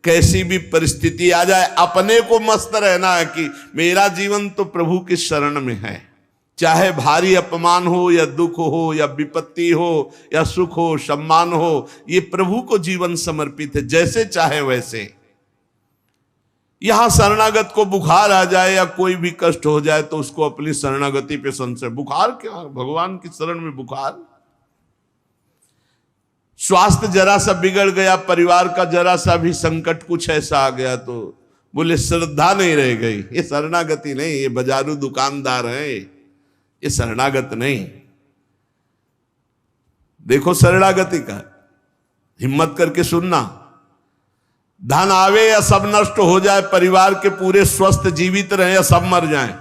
कैसी भी परिस्थिति आ जाए अपने को मस्त रहना है कि मेरा जीवन तो प्रभु की शरण में है। चाहे भारी अपमान हो या दुख हो या विपत्ति हो या सुख हो सम्मान हो, ये प्रभु को जीवन समर्पित है, जैसे चाहे वैसे। यहां शरणागत को बुखार आ जाए या कोई भी कष्ट हो जाए तो उसको अपनी शरणागति पे संशय। बुखार क्या, भगवान की शरण में बुखार। स्वास्थ्य जरा सा बिगड़ गया, परिवार का जरा सा भी संकट कुछ ऐसा आ गया तो बोले श्रद्धा नहीं रह गई। ये शरणागति नहीं, ये बाजारू दुकानदार है, ये शरणागत नहीं। देखो शरणागति का हिम्मत करके सुनना। धन आवे या सब नष्ट हो जाए, परिवार के पूरे स्वस्थ जीवित रहे या सब मर जाएं,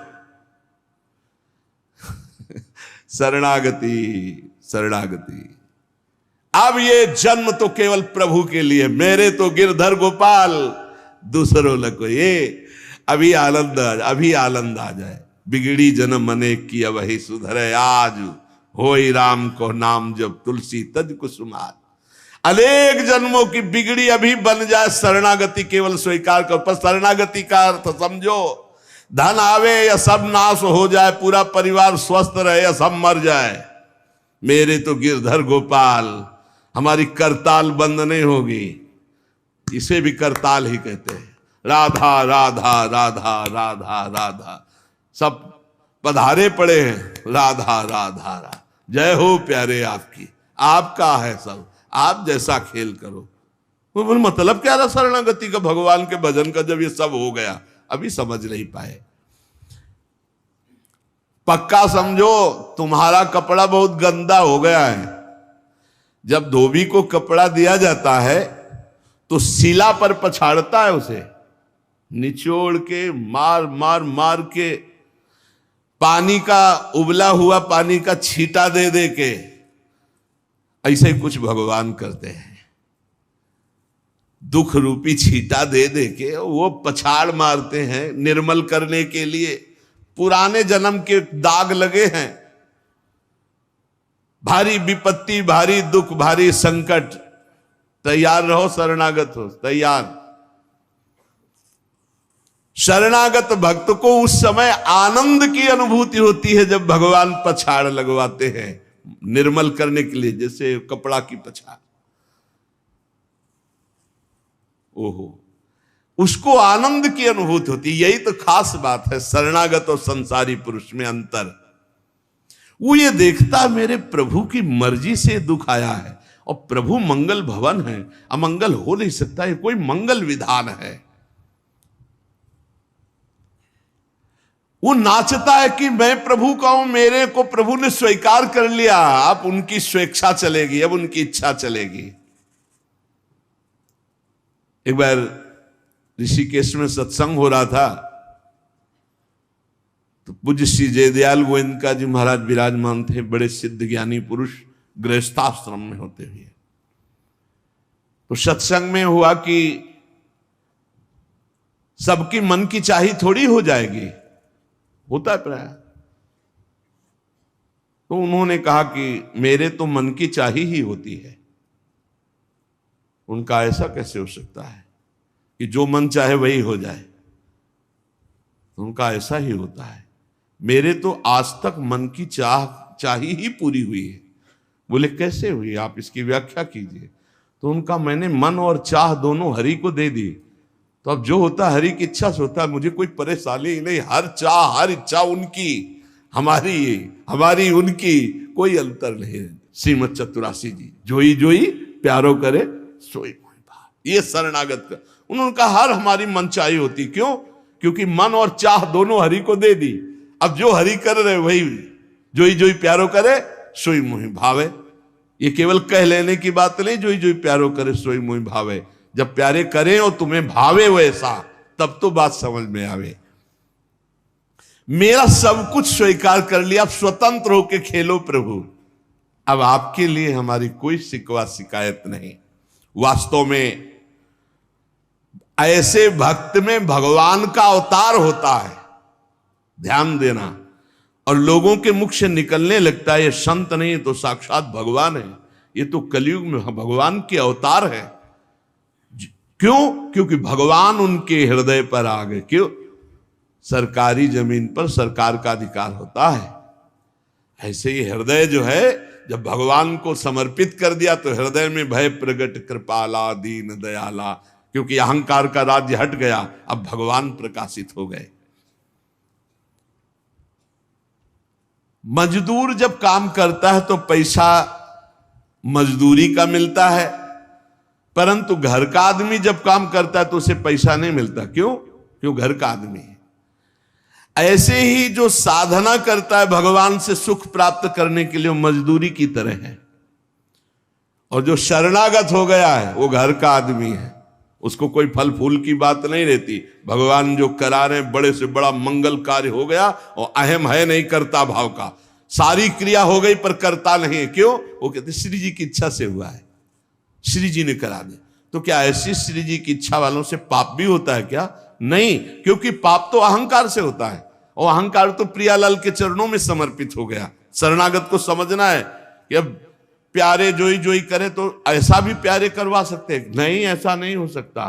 शरणागति शरणागति। अब ये जन्म तो केवल प्रभु के लिए, मेरे तो गिरधर गोपाल दूसरों लको। ये अभी आनंद आ जाए। बिगड़ी जन्म अनेक की वही सुधरे, आज होई राम को नाम जब तुलसी तज कुसुमार। अनेक जन्मों की बिगड़ी अभी बन जाए, शरणागति केवल स्वीकार कर। पर शरणागति का अर्थ समझो, धन आवे या सब नाश हो जाए, पूरा परिवार स्वस्थ रहे या सब मर जाए, मेरे तो गिरधर गोपाल, हमारी करताल बंद नहीं होगी। इसे भी करताल ही कहते हैं। राधा राधा राधा राधा राधा, सब पधारे पड़े हैं, राधा राधा राधा। जय हो प्यारे आपकी, आपका है सब, आप जैसा खेल करो। वो मतलब क्या रहा शरणागति का, भगवान के भजन का, जब ये सब हो गया अभी समझ नहीं पाए। पक्का समझो तुम्हारा कपड़ा बहुत गंदा हो गया है। जब धोबी को कपड़ा दिया जाता है तो शिला पर पछाड़ता है, उसे निचोड़ के मार मार मार के, पानी का उबला हुआ पानी का छींटा दे दे के, ऐसे ही कुछ भगवान करते हैं। दुख रूपी छींटा दे दे के वो पछाड़ मारते हैं निर्मल करने के लिए। पुराने जन्म के दाग लगे हैं, भारी विपत्ति, भारी दुख, भारी संकट, तैयार रहो, शरणागत हो, तैयार। शरणागत भक्त को उस समय आनंद की अनुभूति होती है जब भगवान पछाड़ लगवाते हैं निर्मल करने के लिए, जैसे कपड़ा की पछाड़। ओहो, उसको आनंद की अनुभूति होती। यही तो खास बात है शरणागत और संसारी पुरुष में अंतर। वो ये देखता मेरे प्रभु की मर्जी से दुख आया है, और प्रभु मंगल भवन है, अमंगल हो नहीं सकता, ये कोई मंगल विधान है। वो नाचता है कि मैं प्रभु का हूं, मेरे को प्रभु ने स्वीकार कर लिया, अब उनकी स्वेच्छा चलेगी, अब उनकी इच्छा चलेगी। एक बार ऋषिकेश में सत्संग हो रहा था तो पूज्य श्री जयदयाल गोविंद जी महाराज विराजमान थे, बड़े सिद्ध ज्ञानी पुरुष, गृहस्थाश्रम में होते हुए। तो सत्संग में हुआ कि सबकी मन की चाही थोड़ी हो जाएगी, होता है प्राय। तो उन्होंने कहा कि मेरे तो मन की चाही ही होती है। उनका ऐसा कैसे हो सकता है कि जो मन चाहे वही हो जाए? उनका ऐसा ही होता है। मेरे तो आज तक मन की चाही ही पूरी हुई है। बोले कैसे हुई, आप इसकी व्याख्या कीजिए। तो उनका मैंने मन और चाह दोनों हरि को दे दी, तो अब जो होता हरि की इच्छा से होता है, मुझे कोई परेशानी ही नहीं। हर चाह हर इच्छा उनकी, हमारी उनकी, कोई अंतर नहीं। श्रीमद चतुरासी जी, जोई जोई प्यारो करे सोई मोहि भाव। ये शरणागत का उन्होंने कहा हर हमारी मन चाही होती। क्यों? क्योंकि मन और चाह दोनों हरि को दे दी। अब जो हरि कर रहे वही जोई जोई प्यारो करे सोई मोहि भावे। ये केवल कह लेने की बात नहीं, जोई जोई प्यारो करे सोई मोहि भावे। जब प्यारे करें और तुम्हें भावे वैसा, तब तो बात समझ में आवे। मेरा सब कुछ स्वीकार कर लिया, अब स्वतंत्र होके खेलो प्रभु। अब आपके लिए हमारी कोई शिकवा शिकायत नहीं। वास्तव में ऐसे भक्त में भगवान का अवतार होता है, ध्यान देना। और लोगों के मुख से निकलने लगता है ये संत नहीं तो साक्षात भगवान है, ये तो कलयुग में भगवान के अवतार है। क्यों? क्योंकि भगवान उनके हृदय पर आ गए। क्यों? सरकारी जमीन पर सरकार का अधिकार होता है। ऐसे ही हृदय जो है, जब भगवान को समर्पित कर दिया तो हृदय में भय प्रगट कृपाला दीन दयाला, क्योंकि अहंकार का राज्य हट गया, अब भगवान प्रकाशित हो गए। मजदूर जब काम करता है तो पैसा मजदूरी का मिलता है, परंतु घर का आदमी जब काम करता है तो उसे पैसा नहीं मिलता। क्यों? क्यों? घर का आदमी है। ऐसे ही जो साधना करता है भगवान से सुख प्राप्त करने के लिए, वो मजदूरी की तरह है। और जो शरणागत हो गया है वो घर का आदमी है, उसको कोई फल फूल की बात नहीं रहती। भगवान जो करा रहे बड़े से बड़ा मंगल कार्य हो गया और अहम है नहीं करता भाव का, सारी क्रिया हो गई पर करता नहीं है। क्यों? वो कहते श्री जी की इच्छा से हुआ है, श्री जी ने करा दे। तो क्या ऐसी श्री जी की इच्छा वालों से पाप भी होता है क्या? नहीं, क्योंकि पाप तो अहंकार से होता है, और अहंकार तो प्रियालाल के चरणों में समर्पित हो गया। शरणागत को समझना है कि अब प्यारे जोई जोई करे तो ऐसा भी प्यारे करवा सकते हैं? नहीं, ऐसा नहीं हो सकता।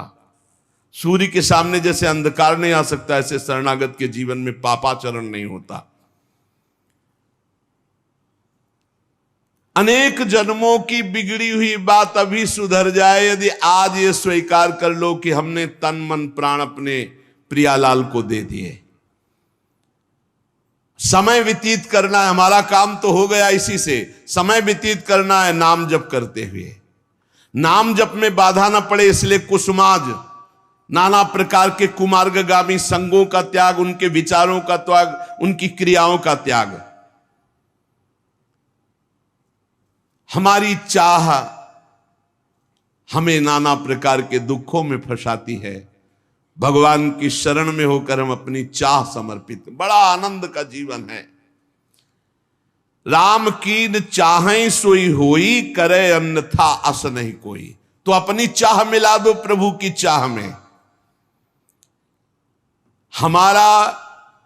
सूर्य के सामने जैसे अंधकार नहीं आ सकता, ऐसे शरणागत के जीवन में पापाचरण नहीं होता। अनेक जन्मों की बिगड़ी हुई बात अभी सुधर जाए यदि आज ये स्वीकार कर लो कि हमने तन मन प्राण अपने प्रियालाल को दे दिए। समय व्यतीत करना है, हमारा काम तो हो गया इसी से। समय व्यतीत करना है नाम जप करते हुए। नाम जप में बाधा ना पड़े इसलिए कुसुमाज, नाना प्रकार के कुमार्गगामी संगों का त्याग, उनके विचारों का त्याग, उनकी क्रियाओं का त्याग। हमारी चाह हमें नाना प्रकार के दुखों में फंसाती है। भगवान की शरण में होकर हम अपनी चाह समर्पित, बड़ा आनंद का जीवन है। राम कीन चाहें सोई होई, करे अन्यथा अस नहीं कोई। तो अपनी चाह मिला दो प्रभु की चाह में। हमारा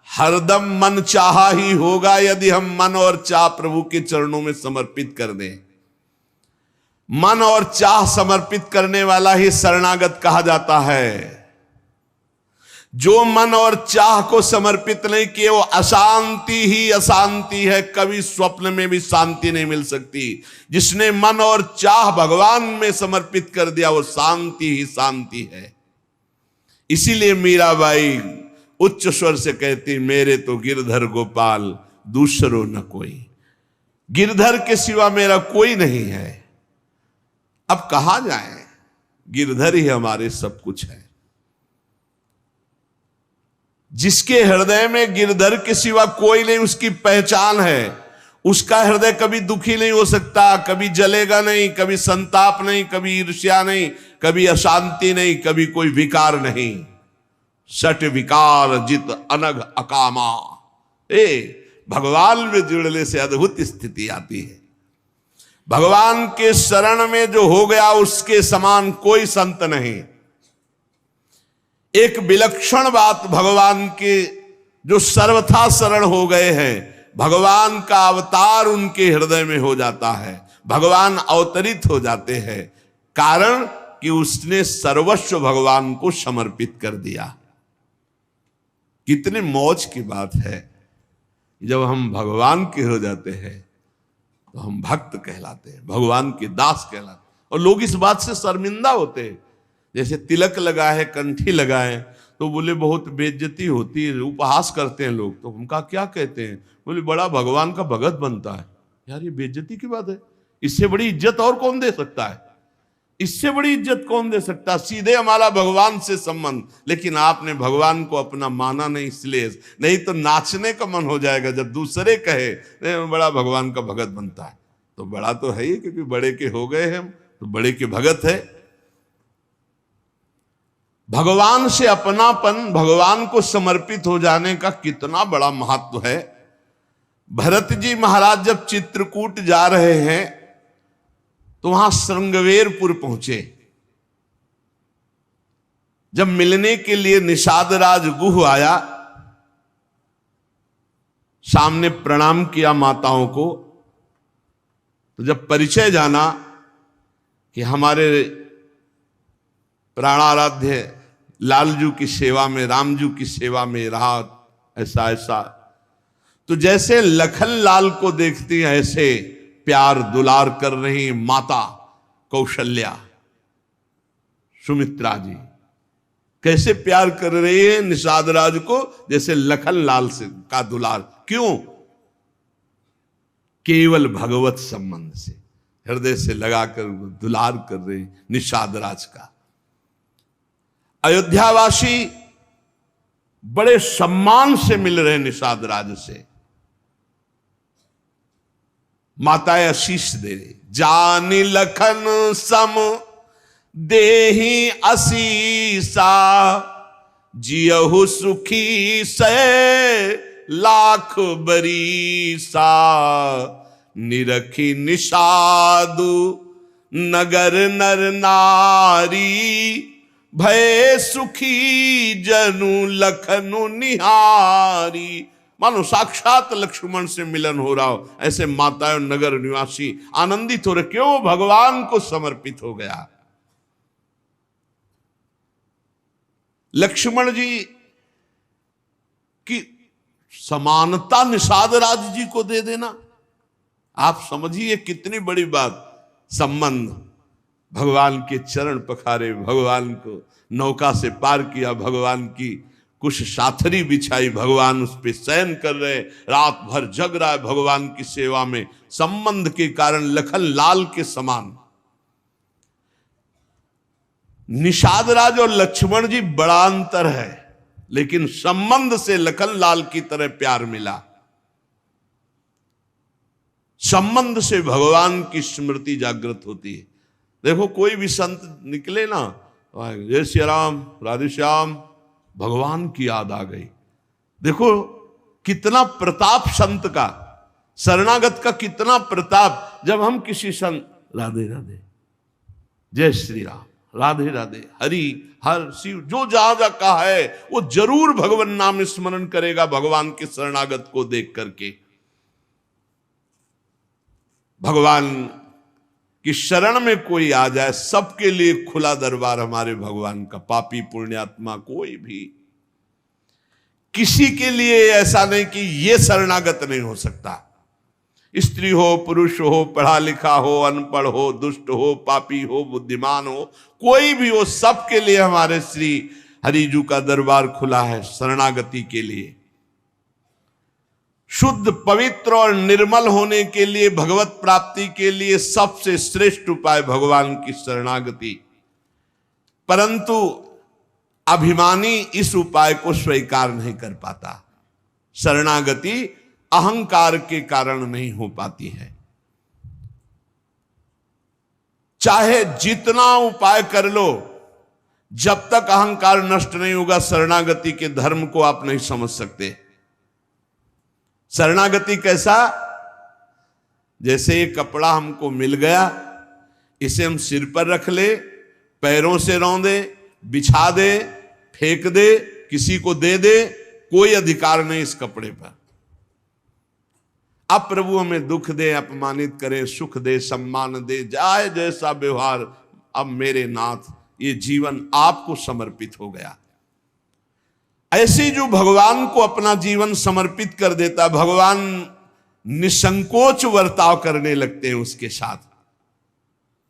हरदम मन चाहा ही होगा यदि हम मन और चाह प्रभु के चरणों में समर्पित कर दें। मन और चाह समर्पित करने वाला ही शरणागत कहा जाता है। जो मन और चाह को समर्पित नहीं किए वो अशांति ही अशांति है, कभी स्वप्न में भी शांति नहीं मिल सकती। जिसने मन और चाह भगवान में समर्पित कर दिया वो शांति ही शांति है। इसीलिए मीराबाई उच्च स्वर से कहती, मेरे तो गिरधर गोपाल दूसरो न कोई। गिरधर के सिवा मेरा कोई नहीं है। अब कहां जाए? गिरधर ही हमारे सब कुछ है। जिसके हृदय में गिरधर के सिवा कोई नहीं, उसकी पहचान है। उसका हृदय कभी दुखी नहीं हो सकता, कभी जलेगा नहीं, कभी संताप नहीं, कभी ईर्ष्या नहीं, कभी अशांति नहीं, कभी कोई विकार नहीं। सट विकार जित अनघ अकामा। भगवान में जुड़ने से अद्भुत स्थिति आती है। भगवान के शरण में जो हो गया उसके समान कोई संत नहीं। एक विलक्षण बात, भगवान के जो सर्वथा शरण हो गए हैं, भगवान का अवतार उनके हृदय में हो जाता है। भगवान अवतरित हो जाते हैं, कारण कि उसने सर्वस्व भगवान को समर्पित कर दिया। कितने मौज की बात है। जब हम भगवान के हो जाते हैं तो हम भक्त कहलाते हैं, भगवान के दास कहलाते हैं। और लोग इस बात से शर्मिंदा होते हैं। जैसे तिलक लगाए, कंठी लगाए तो बोले बहुत बेइज्जती होती है, उपहास करते हैं लोग। तो उनका क्या कहते हैं? बोले बड़ा भगवान का भगत बनता है। यार ये बेइज्जती की बात है। इससे बड़ी इज्जत और कौन दे सकता है? इससे बड़ी इज्जत कौन दे सकता? सीधे हमारा भगवान से संबंध। लेकिन आपने भगवान को अपना माना नहीं, इसलिए नहीं तो नाचने का मन हो जाएगा जब दूसरे कहे बड़ा भगवान का भगत बनता है। तो बड़ा तो है ही, क्योंकि बड़े के हो गए हम तो बड़े के भगत है। भगवान से अपनापन, भगवान को समर्पित हो जाने का कितना बड़ा महत्व है। भरत जी महाराज जब चित्रकूट जा रहे हैं तो वहां श्रृंगवेरपुर पहुंचे। जब मिलने के लिए निषाद राज गुह आया, सामने प्रणाम किया माताओं को। तो जब परिचय जाना कि हमारे प्राणाराध्य लालजू की सेवा में, रामजू की सेवा में रहा, ऐसा ऐसा। तो जैसे लखन लाल को देखती हैं ऐसे प्यार दुलार कर रही माता कौशल्या, सुमित्रा जी कैसे प्यार कर रही है निषाद राज को, जैसे लखन लाल से का दुलार। क्यों? केवल भगवत संबंध से, हृदय से लगाकर दुलार कर रही निषाद राज का। अयोध्यावासी बड़े सम्मान से मिल रहे निषाद राज से, माताएं आशीष दे रही, जानी लखन सम देहि असीसा, जियहु सुखी से लाख बरीसा, निरखी निषादु नगर नर नारी, भय सुखी जनु लखनु निहारी। मानो साक्षात लक्ष्मण से मिलन हो रहा हो, ऐसे माताएं नगर निवासी आनंदित हो रहे। क्यों? भगवान को समर्पित हो गया। लक्ष्मण जी की समानता निषाद राज जी को दे देना, आप समझिए कितनी बड़ी बात। संबंध, भगवान के चरण पखारे, भगवान को नौका से पार किया, भगवान की कुछ साथरी बिछाई, भगवान उस पे शयन कर रहे, रात भर जग रहा है भगवान की सेवा में। संबंध के कारण लखन लाल के समान। निषाद राज और लक्ष्मण जी बड़ा अंतर है, लेकिन संबंध से लखन लाल की तरह प्यार मिला। संबंध से भगवान की स्मृति जागृत होती है। देखो कोई भी संत निकले ना, जय श्री राम, राधे श्याम, भगवान की याद आ गई। देखो कितना प्रताप संत का, शरणागत का कितना प्रताप। जब हम किसी संत, राधे राधे, जय श्री राम, राधे राधे, हरि हर शिव, जो जहां जहां कहा है वो जरूर भगवान नाम स्मरण करेगा भगवान के शरणागत को देख करके। भगवान की शरण में कोई आ जाए, सबके लिए खुला दरबार हमारे भगवान का। पापी पुण्यात्मा कोई भी, किसी के लिए ऐसा नहीं कि ये शरणागत नहीं हो सकता। स्त्री हो, पुरुष हो, पढ़ा लिखा हो, अनपढ़ हो, दुष्ट हो, पापी हो, बुद्धिमान हो, कोई भी हो, सबके लिए हमारे श्री हरिजू का दरबार खुला है शरणागति के लिए। शुद्ध, पवित्र और निर्मल होने के लिए, भगवत प्राप्ति के लिए सबसे श्रेष्ठ उपाय भगवान की शरणागति। परंतु अभिमानी इस उपाय को स्वीकार नहीं कर पाता। शरणागति अहंकार के कारण नहीं हो पाती है। चाहे जितना उपाय कर लो, जब तक अहंकार नष्ट नहीं होगा, शरणागति के धर्म को आप नहीं समझ सकते। शरणागति कैसा? जैसे ये कपड़ा हमको मिल गया, इसे हम सिर पर रख ले, पैरों से रौंदे, बिछा दे, फेंक दे, किसी को दे दे, कोई अधिकार नहीं इस कपड़े पर। अब प्रभु हमें दुख दे, अपमानित करे, सुख दे, सम्मान दे, जाए जैसा व्यवहार, अब मेरे नाथ ये जीवन आपको समर्पित हो गया। ऐसे जो भगवान को अपना जीवन समर्पित कर देता, भगवान निसंकोच वर्ताव करने लगते हैं उसके साथ।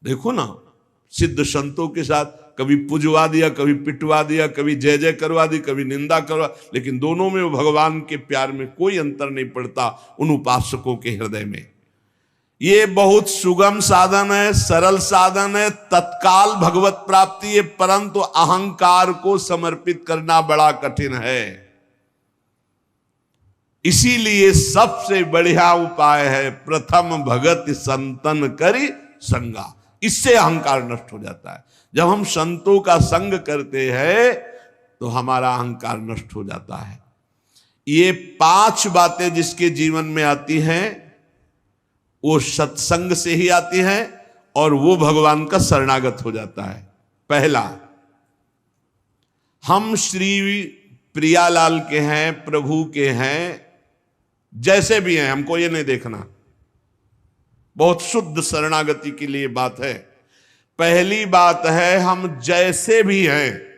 देखो ना, सिद्ध संतों के साथ कभी पुजवा दिया, कभी पिटवा दिया, कभी जय जय करवा दी, कभी निंदा करवा, लेकिन दोनों में वो भगवान के प्यार में कोई अंतर नहीं पड़ता उन उपासकों के हृदय में। ये बहुत सुगम साधन है, सरल साधन है, तत्काल भगवत प्राप्ति है, परंतु अहंकार को समर्पित करना बड़ा कठिन है। इसीलिए सबसे बढ़िया उपाय है प्रथम भगत संतन करी संगा। इससे अहंकार नष्ट हो जाता है। जब हम संतों का संग करते हैं तो हमारा अहंकार नष्ट हो जाता है। ये 5 बातें जिसके जीवन में आती हैं वो सत्संग से ही आती हैं और वो भगवान का शरणागत हो जाता है। पहला, हम श्री प्रियालाल के हैं, प्रभु के हैं, जैसे भी हैं, हमको ये नहीं देखना। बहुत शुद्ध शरणागति के लिए बात है। पहली बात है हम जैसे भी हैं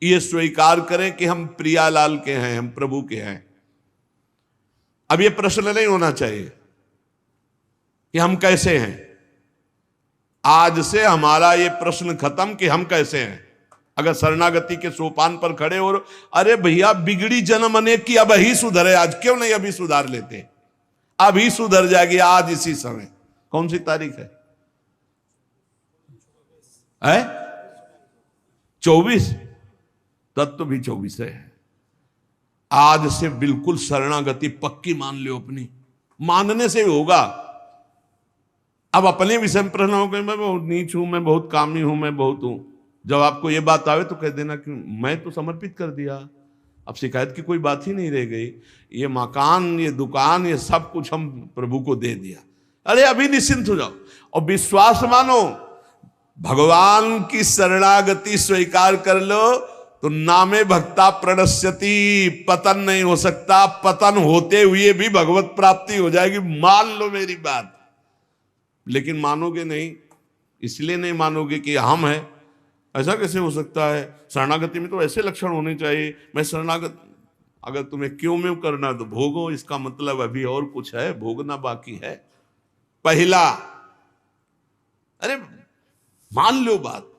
ये स्वीकार करें कि हम प्रियालाल के हैं, हम प्रभु के हैं। अब ये प्रश्न नहीं होना चाहिए कि हम कैसे हैं। आज से हमारा ये प्रश्न खत्म कि हम कैसे हैं। अगर शरणागति के सोपान पर खड़े और अरे भैया बिगड़ी जन्म अनेक की, अब ही सुधरे, आज क्यों नहीं अभी सुधार लेते, अभी सुधर जाएगी आज इसी समय। कौन सी तारीख है? 24। तत्व भी 24 है। आज से बिल्कुल शरणागति पक्की मान लो अपनी, मानने से होगा। अब अपने विषय में प्रश्न हो गए, मैं बहुत नीच हूं, मैं बहुत कामी हूं, मैं बहुत हूं। जब आपको ये बात आवे तो कह देना कि मैं तो समर्पित कर दिया, अब शिकायत की कोई बात ही नहीं रह गई। ये मकान, ये दुकान, ये सब कुछ हम प्रभु को दे दिया। अरे अभी निश्चिंत हो जाओ और विश्वास मानो, भगवान की शरणागति स्वीकार कर लो तो नामे भक्ता प्रणश्यति, पतन नहीं हो सकता। पतन होते हुए भी भगवत प्राप्ति हो जाएगी, मान लो मेरी बात। लेकिन मानोगे नहीं, इसलिए नहीं मानोगे कि हम हैं। ऐसा कैसे हो सकता है? शरणागति में तो ऐसे लक्षण होने चाहिए। मैं शरणागत, अगर तुम्हें क्यों में करना तो भोगो, इसका मतलब अभी और कुछ है, भोगना बाकी है। पहला, अरे मान लो बात,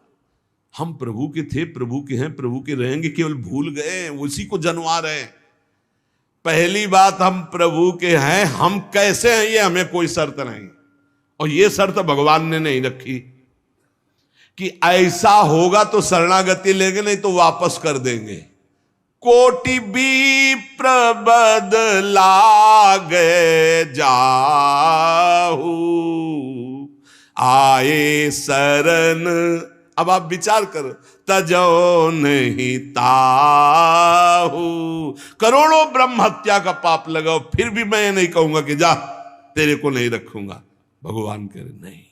हम प्रभु के थे, प्रभु के हैं, प्रभु के रहेंगे, केवल भूल गए, उसी को जनवा रहे हैं। पहली बात, हम प्रभु के हैं। हम कैसे हैं ये हमें कोई शर्त नहीं, और ये शर्त भगवान ने नहीं रखी कि ऐसा होगा तो शरणागति लेंगे, नहीं तो वापस कर देंगे। कोटि भी प्रबदला गए जाहू, आए शरण। अब आप विचार करो, तजो नहीं ताहू। करोड़ों ब्रह्म हत्या का पाप लगाओ, फिर भी मैं नहीं कहूंगा कि जा तेरे को नहीं रखूंगा। भगवान कह रहे नहीं,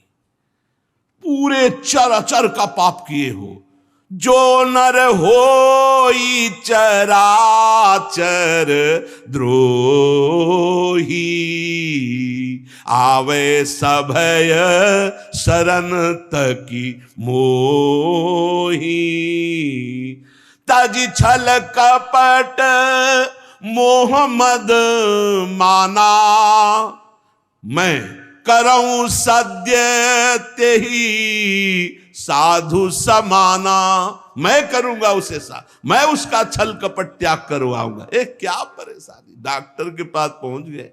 पूरे चराचर का पाप किए हो, जो नर होई चराचर द्रोही, आवे सभय शरण तकी मोही। तज छल कपट मोहम्मद माना, मैं करऊं सद्य तेही साधु समाना। मैं करूंगा उसे मैं उसका छल कपट त्याग करवाऊंगा। क्या परेशानी, डॉक्टर के पास पहुंच गए।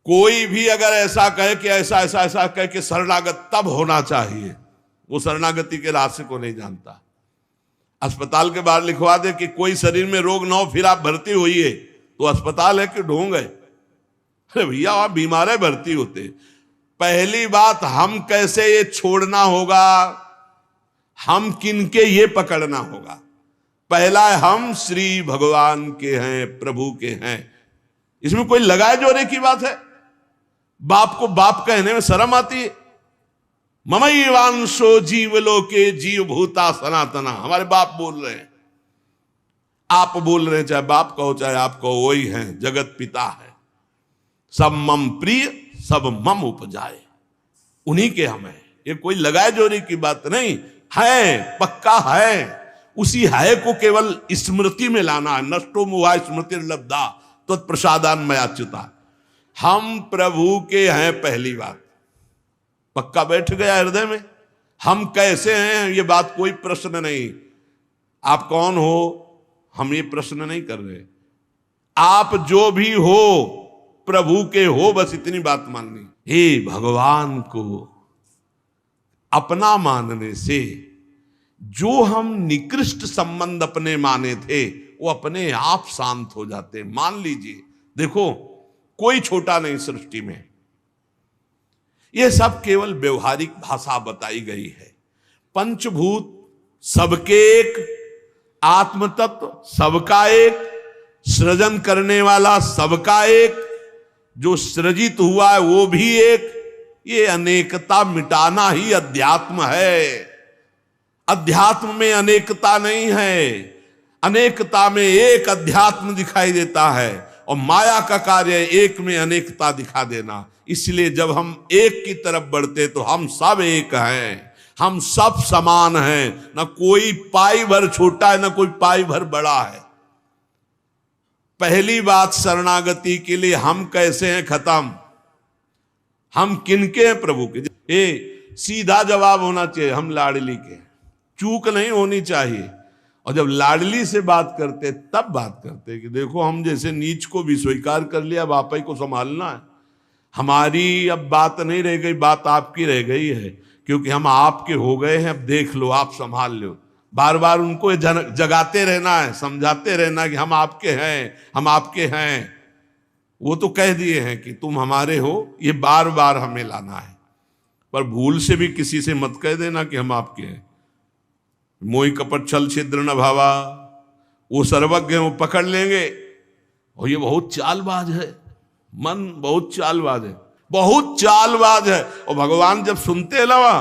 कोई भी अगर ऐसा कहे कि ऐसा ऐसा ऐसा कह के शरणागत तब होना चाहिए, वो शरणागति के रास्ते को नहीं जानता। अस्पताल के बाहर लिखवा दे कि कोई शरीर में रोग ना हो फिर आप भर्ती होइए, तो अस्पताल है कि ढोंग है? अरे भैया आप बीमार है, भर्ती होते। पहली बात, हम कैसे ये छोड़ना होगा, हम किनके ये पकड़ना होगा। पहला है, हम श्री भगवान के हैं, प्रभु के हैं। इसमें कोई लगाए जोरे की बात है? बाप को बाप कहने में शर्म आती है। ममैवांशो जीवलोके जीव भूता सनातना, हमारे बाप बोल रहे हैं, आप बोल रहे हैं, चाहे बाप कहो चाहे आप कहो, वही हैं, जगत पिता है। सब मम प्रिय, सब मम उपजाए, उन्हीं के हम हैं। ये कोई लगाए जोरी की बात नहीं है, पक्का है। उसी है को केवल स्मृति में लाना है। नष्टो मुआ स्मृति लब्धा तत्प्रसादान मयाच्युता। हम प्रभु के हैं, पहली बात पक्का बैठ गया हृदय में। हम कैसे हैं ये बात कोई प्रश्न नहीं। आप कौन हो हम ये प्रश्न नहीं कर रहे। आप जो भी हो प्रभु के हो, बस इतनी बात माननी। हे भगवान को अपना मानने से जो हम निकृष्ट संबंध अपने माने थे वो अपने आप शांत हो जाते। मान लीजिए, देखो कोई छोटा नहीं सृष्टि में, यह सब केवल व्यवहारिक भाषा बताई गई है। पंचभूत सबके एक, आत्म तत्व सबका एक, सृजन करने वाला सबका एक, जो सृजित हुआ है वो भी एक। ये अनेकता मिटाना ही अध्यात्म है। अध्यात्म में अनेकता नहीं है, अनेकता में एक अध्यात्म दिखाई देता है। और माया का कार्य एक में अनेकता दिखा देना। इसलिए जब हम एक की तरफ बढ़ते तो हम सब एक हैं, हम सब समान हैं, ना कोई पाई भर छोटा है ना कोई पाई भर बड़ा है। पहली बात शरणागति के लिए हम कैसे हैं खत्म, हम किनके हैं प्रभु के। सीधा जवाब होना चाहिए, हम लाडली के, चूक नहीं होनी चाहिए। और जब लाडली से बात करते तब बात करते कि देखो हम जैसे नीच को भी स्वीकार कर लिया, अब आप ही को संभालना है, हमारी अब बात नहीं रह गई, बात आपकी रह गई है, क्योंकि हम आपके हो गए हैं, अब देख लो आप संभाल लो। बार बार उनको जगाते रहना है, समझाते रहना कि हम आपके हैं, हम आपके हैं। वो तो कह दिए हैं कि तुम हमारे हो, ये बार बार हमें लाना है। पर भूल से भी किसी से मत कह देना कि हम आपके हैं। मोहि कपट छल छिद्र न भावा, वो सर्वज्ञ हैं, वो पकड़ लेंगे। और ये बहुत चालबाज है, मन बहुत चालबाज है, बहुत चालबाज है। और भगवान जब सुनते ना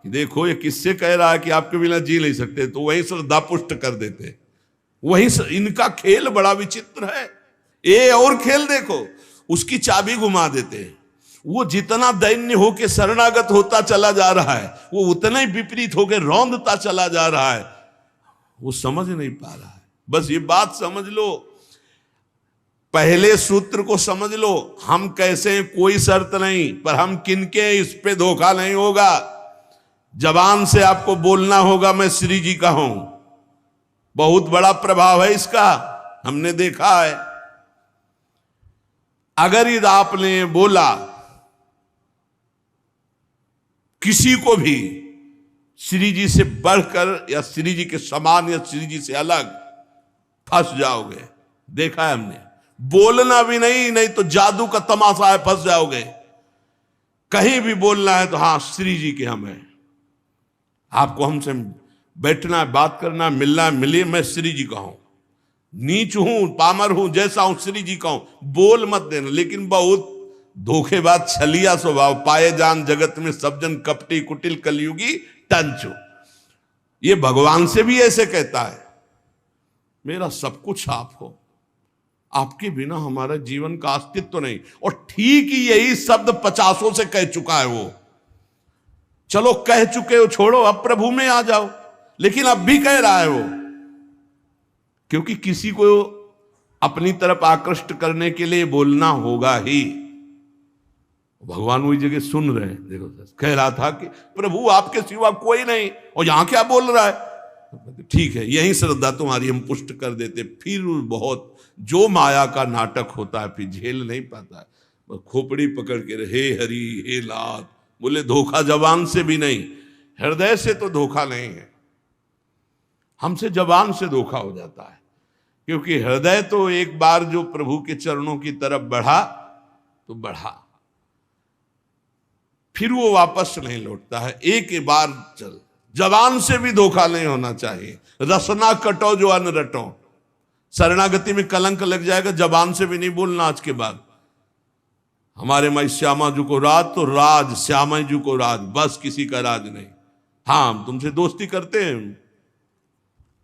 कि देखो ये किससे कह रहा है कि आपके बिना जी नहीं सकते, तो वहीं श्रद्धा पुष्ट कर देते। वहीं इनका खेल बड़ा विचित्र है। ये और खेल देखो, उसकी चाबी घुमा देते। वो जितना दैन्य होके शरणागत होता चला जा रहा है, वो उतना ही विपरीत होके रौंदता चला जा रहा है। वो समझ नहीं पा रहा है। बस ये बात समझ लो, पहले सूत्र को समझ लो, हम कैसे हैं कोई शर्त नहीं, पर हम किनके हैं इस पे धोखा नहीं होगा। जबान से आपको बोलना होगा मैं श्री जी का हूं, बहुत बड़ा प्रभाव है इसका, हमने देखा है। अगर यदि आपने बोला किसी को भी श्री जी से बढ़कर या श्री जी के समान या श्री जी से अलग, फंस जाओगे। देखा है हमने, बोलना भी नहीं, नहीं तो जादू का तमाशा है, फंस जाओगे। कहीं भी बोलना है तो हाँ श्री जी के हम हैं, आपको हमसे बैठना है, बात करना है, मिलना है, मिलिए, मैं श्री जी का हूं, नीच हूं, पामर हूं, जैसा हूं श्री जी का हूं, बोल मत देना। लेकिन बहुत धोखेबाज छलिया स्वभाव, पाए जान जगत में सब जन कपटी कुटिल कलयुगी टंचो। ये भगवान से भी ऐसे कहता है, मेरा सब कुछ आप हो, आपके बिना हमारा जीवन का अस्तित्व नहीं। और ठीक ही यही शब्द 50 से कह चुका है वो। चलो कह चुके हो, छोड़ो, अब प्रभु में आ जाओ। लेकिन अब भी कह रहा है वो, क्योंकि किसी को अपनी तरफ आकृष्ट करने के लिए बोलना होगा ही। भगवान वही जगह सुन रहे हैं। देखो कह रहा था कि प्रभु आपके सिवा कोई नहीं, और यहां क्या बोल रहा है। ठीक है, यही श्रद्धा तुम्हारी हम पुष्ट कर देते। फिर बहुत जो माया का नाटक होता है, फिर झेल नहीं पाता है, खोपड़ी पकड़ के हे हरि हे लात। बोले धोखा जबान से भी नहीं, हृदय से तो धोखा नहीं है, हमसे जबान से धोखा हो जाता है। क्योंकि हृदय तो एक बार जो प्रभु के चरणों की तरफ बढ़ा तो बढ़ा, फिर वो वापस नहीं लौटता है। एक बार चल, जबान से भी धोखा नहीं होना चाहिए। रसना कटो जो अन्न रटो, शरणागति में कलंक लग जाएगा। जबान से भी नहीं बोलना आज के बाद, हमारे माई श्यामा जी को राज तो राज, श्यामा जी को राज, बस किसी का राज नहीं। हाँ हम तुमसे दोस्ती करते हैं,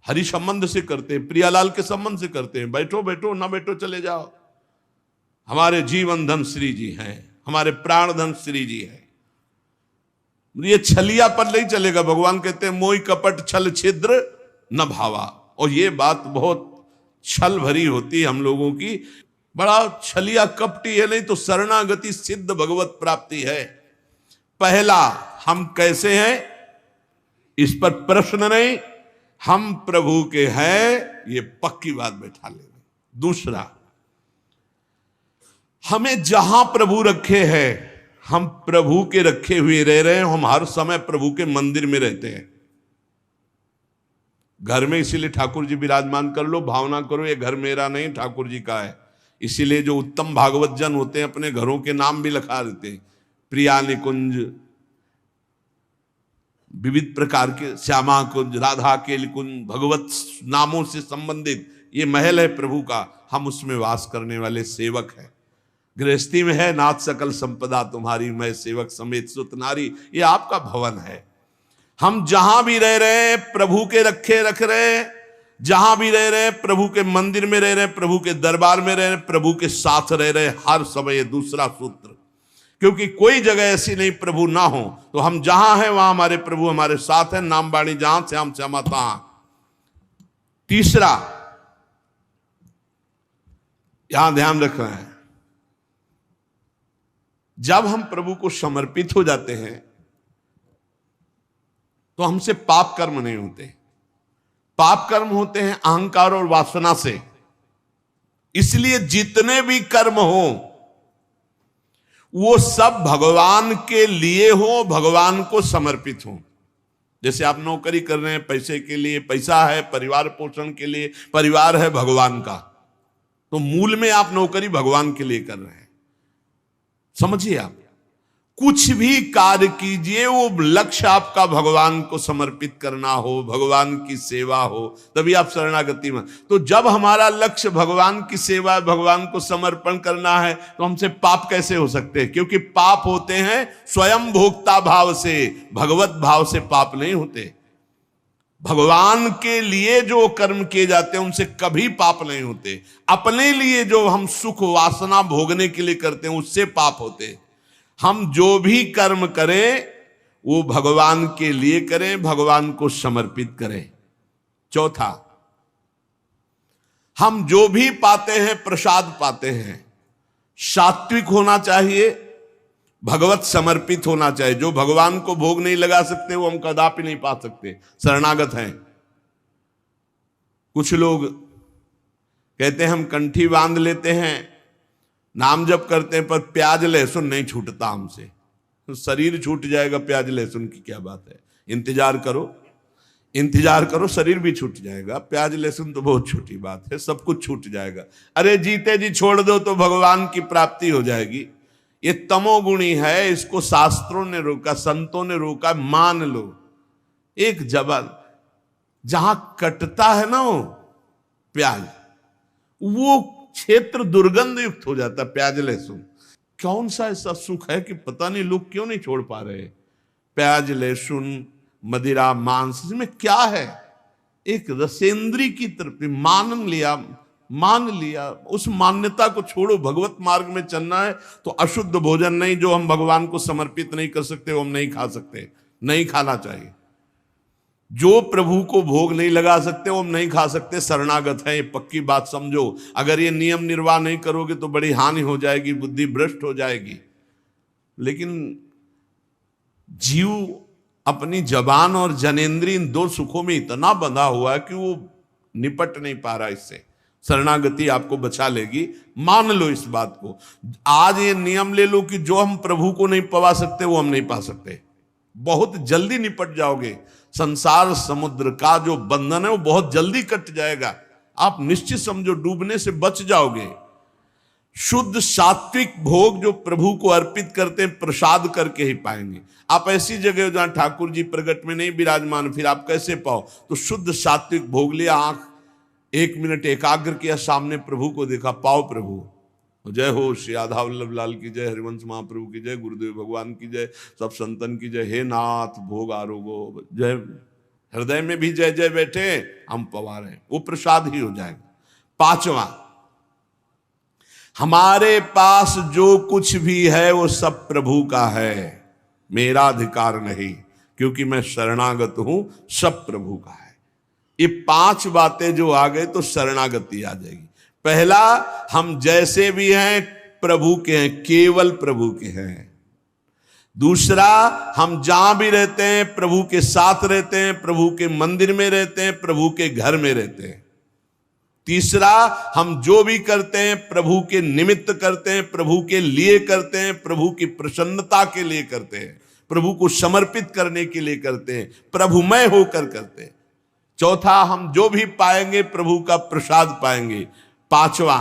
हरि संबंध से करते हैं, प्रियालाल के संबंध से करते हैं, बैठो बैठो, ना बैठो चले जाओ। हमारे जीवन धन श्री जी हैं, हमारे प्राण धन श्री जी हैं। ये छलिया पर नहीं चलेगा। भगवान कहते हैं मोहि कपट छल छिद्र न भावा। और ये बात बहुत छल भरी होती है हम लोगों की, बड़ा छलिया कपटी है। नहीं तो शरणागति सिद्ध भगवत प्राप्ति है। पहला, हम कैसे हैं इस पर प्रश्न नहीं, हम प्रभु के हैं, ये पक्की बात बैठा लेंगे। दूसरा, हमें जहां प्रभु रखे हैं, हम प्रभु के रखे हुए रह रहे हैं। हम हर समय प्रभु के मंदिर में रहते हैं, घर में। इसीलिए ठाकुर जी विराजमान कर लो, भावना करो ये घर मेरा नहीं ठाकुर जी का है। इसीलिए जो उत्तम भागवत जन होते हैं अपने घरों के नाम भी लिखा देते हैं, प्रिया निकुंज, विविध प्रकार के श्यामा कुंज, राधा के कुंज, भगवत नामों से संबंधित ये महल है प्रभु का। हम उसमें वास करने वाले सेवक हैं। गृहस्थी में है नाथ सकल संपदा तुम्हारी, मैं सेवक समेत सुत नारी, ये आपका भवन है। हम जहां भी रह रहे हैं प्रभु के रखे रख रहे हैं। जहां भी रह रहे, प्रभु के मंदिर में रह रहे, प्रभु के दरबार में रह रहे, प्रभु के साथ रह रहे हर समय। दूसरा सूत्र, क्योंकि कोई जगह ऐसी नहीं प्रभु ना हो, तो हम जहां हैं वहां हमारे प्रभु हमारे साथ हैं। नाम बाणी जहां से हम समाता। तीसरा यहां ध्यान रखना है, जब हम प्रभु को समर्पित हो जाते हैं तो हमसे पाप कर्म नहीं होते। पाप कर्म होते हैं अहंकार और वासना से। इसलिए जितने भी कर्म हो वो सब भगवान के लिए हो, भगवान को समर्पित हो। जैसे आप नौकरी कर रहे हैं पैसे के लिए, पैसा है परिवार पोषण के लिए, परिवार है भगवान का, तो मूल में आप नौकरी भगवान के लिए कर रहे हैं। समझिए, आप कुछ भी कार्य कीजिए वो लक्ष्य आपका भगवान को समर्पित करना हो, भगवान की सेवा हो, तभी आप शरणागति में। तो जब हमारा लक्ष्य भगवान की सेवा, भगवान को समर्पण करना है, तो हमसे पाप कैसे हो सकते हैं? क्योंकि पाप होते हैं स्वयं भोक्ता भाव से, भगवत भाव से पाप नहीं होते। भगवान के लिए जो कर्म किए जाते हैं उनसे कभी पाप नहीं होते। अपने लिए जो हम सुख वासना भोगने के लिए करते हैं उससे पाप होते। हम जो भी कर्म करें वो भगवान के लिए करें, भगवान को समर्पित करें। चौथा, हम जो भी पाते हैं प्रसाद पाते हैं, सात्विक होना चाहिए, भगवत समर्पित होना चाहिए। जो भगवान को भोग नहीं लगा सकते वो हम कदापि नहीं पा सकते, शरणागत हैं। कुछ लोग कहते हैं हम कंठी बांध लेते हैं, नाम जप करते हैं, पर प्याज लहसुन नहीं छूटता हमसे। तो शरीर छूट जाएगा, प्याज लहसुन की क्या बात है? इंतजार करो, इंतजार करो, शरीर भी छूट जाएगा। प्याज लहसुन तो बहुत छोटी बात है, सब कुछ छूट जाएगा। अरे जीते जी छोड़ दो तो भगवान की प्राप्ति हो जाएगी। ये तमोगुणी है, इसको शास्त्रों ने रोका, संतों ने रोका। मान लो एक जबल जहां कटता है ना वो प्याज, वो क्षेत्र दुर्गंध युक्त हो जाता। प्याज लहसुन कौन सा ऐसा सुख है कि पता नहीं लोग क्यों नहीं छोड़ पा रहे? प्याज लहसुन मदिरा मांस, इसमें क्या है? एक रसेंद्री की तरफ मान लिया, उस मान्यता को छोड़ो। भगवत मार्ग में चलना है तो अशुद्ध भोजन नहीं, जो हम भगवान को समर्पित नहीं कर सकते वो हम नहीं खा सकते, नहीं खाना चाहिए। जो प्रभु को भोग नहीं लगा सकते वो हम नहीं खा सकते, शरणागत है। ये पक्की बात समझो। अगर ये नियम निर्वाह नहीं करोगे तो बड़ी हानि हो जाएगी, बुद्धि भ्रष्ट हो जाएगी। लेकिन जीव अपनी जबान और जनेंद्रिय इन दो सुखों में इतना बंधा हुआ है कि वो निपट नहीं पा रहा इससे। शरणागति आपको बचा लेगी, मान लो इस बात को। आज ये नियम ले लो कि जो हम प्रभु को नहीं पवा सकते वो हम नहीं पा सकते। बहुत जल्दी निपट जाओगे। संसार समुद्र का जो बंधन है वो बहुत जल्दी कट जाएगा। आप निश्चित समझो, डूबने से बच जाओगे। शुद्ध सात्विक भोग जो प्रभु को अर्पित करते हैं प्रसाद करके ही पाएंगे। आप ऐसी जगह जहां ठाकुर जी प्रगट में नहीं विराजमान, फिर आप कैसे पाओ? तो शुद्ध सात्विक भोग लिया, आंख 1 मिनट एकाग्र किया, सामने प्रभु को देखा, पाओ प्रभु। जय हो श्री राधा वल्लभ लाल की जय, हरिवंश महाप्रभु की जय, गुरुदेव भगवान की जय, सब संतन की जय। हे नाथ भोग आरोगो जय। हृदय में भी जय जय बैठे, हम पवा रहे, वो प्रसाद ही हो जाएगा। पांचवा, हमारे पास जो कुछ भी है वो सब प्रभु का है, मेरा अधिकार नहीं, क्योंकि मैं शरणागत हूं, सब प्रभु का है। ये 5 बातें जो आ गए तो शरणागति आ जाएगी। पहला, हम जैसे भी हैं प्रभु के हैं, केवल प्रभु के हैं। दूसरा, हम जहां भी रहते हैं प्रभु के साथ रहते हैं, प्रभु के मंदिर में रहते हैं, प्रभु के घर में रहते हैं। तीसरा, हम जो भी करते हैं प्रभु के निमित्त करते हैं, प्रभु के लिए करते हैं, प्रभु की प्रसन्नता के लिए करते हैं, प्रभु को समर्पित करने के लिए करते हैं, प्रभुमय होकर करते हैं। चौथा, हम जो भी पाएंगे प्रभु का प्रसाद पाएंगे। पांचवा,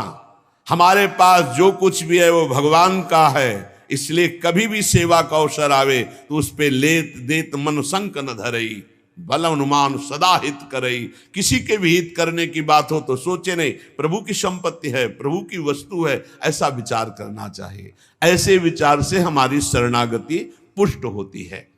हमारे पास जो कुछ भी है वो भगवान का है, इसलिए कभी भी सेवा का अवसर आवे तो उस पे लेत देत मन संक न धरई, बल अनुमान सदा हित करई। किसी के भी हित करने की बात हो तो सोचे नहीं, प्रभु की संपत्ति है, प्रभु की वस्तु है, ऐसा विचार करना चाहिए। ऐसे विचार से हमारी शरणागति पुष्ट होती है।